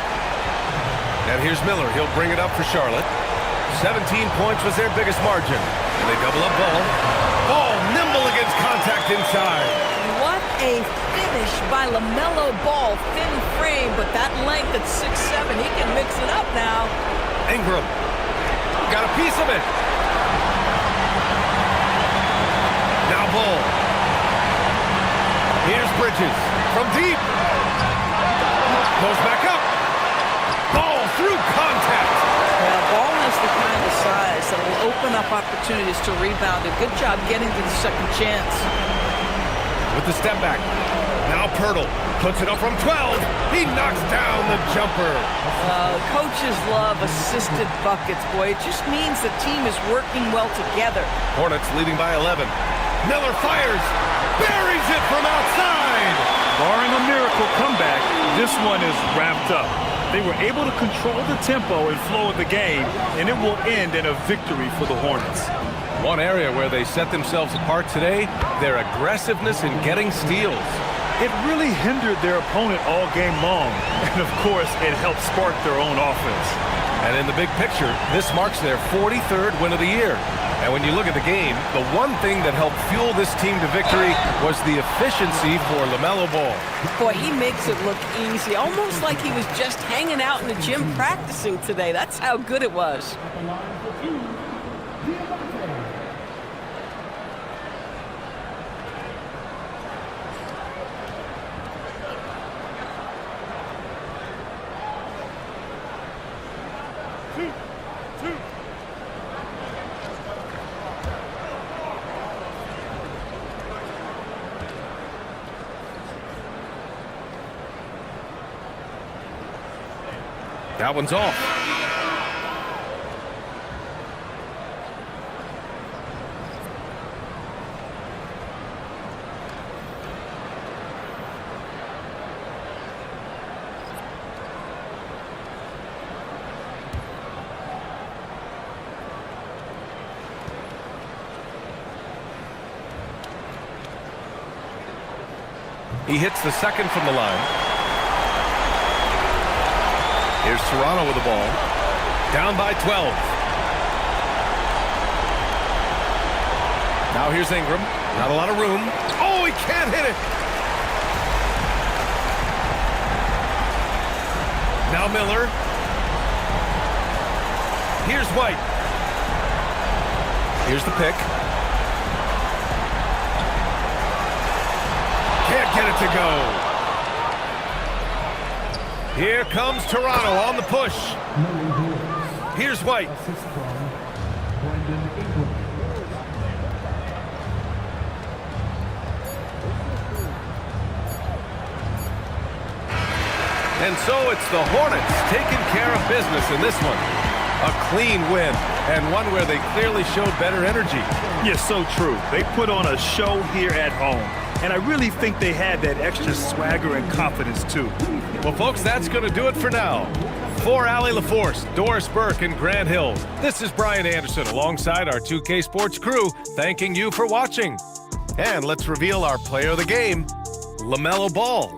And here's Miller. He'll bring it up for Charlotte. 17 points was their biggest margin. And they double up Ball. Ball nimble against contact inside. What a finish by LaMelo Ball. Thin frame, but that length at 6'7", he can mix it up now. Ingram. Got a piece of it. Now Ball. Here's Bridges. From deep. Goes back up. Ball through contact. Yeah, Ball has the kind of size that will open up opportunities to rebound. A good job getting to the second chance. With the step back. Now Pirtle puts it up from 12. He knocks down the jumper. Coaches love assisted buckets, boy. It just means the team is working well together. Hornets leading by 11. Miller fires. Buries it from outside. Barring a miracle comeback, this one is wrapped up. They were able to control the tempo and flow of the game, and it will end in a victory for the Hornets. One area where they set themselves apart today, their aggressiveness in getting steals. It really hindered their opponent all game long, and of course, it helped spark their own offense. And in the big picture, this marks their 43rd win of the year. And when you look at the game, the one thing that helped fuel this team to victory was the efficiency for LaMelo Ball. Boy, he makes it look easy, almost like he was just hanging out in the gym practicing today. That's how good it was. Two. That one's off. He hits the second from the line. Here's Toronto with the ball. Down by 12. Now here's Ingram. Not a lot of room. Oh, he can't hit it. Now Miller. Here's White. Here's the pick. Can't get it to go. Here comes Toronto on the push. Here's White. And so it's the Hornets taking care of business in this one. A clean win, and one where they clearly showed better energy. Yes, so true. They put on a show here at home. And I really think they had that extra swagger and confidence, too. Well, folks, that's going to do it for now. For Allie LaForce, Doris Burke, and Grant Hill, this is Brian Anderson alongside our 2K Sports crew, thanking you for watching. And let's reveal our player of the game, LaMelo Ball.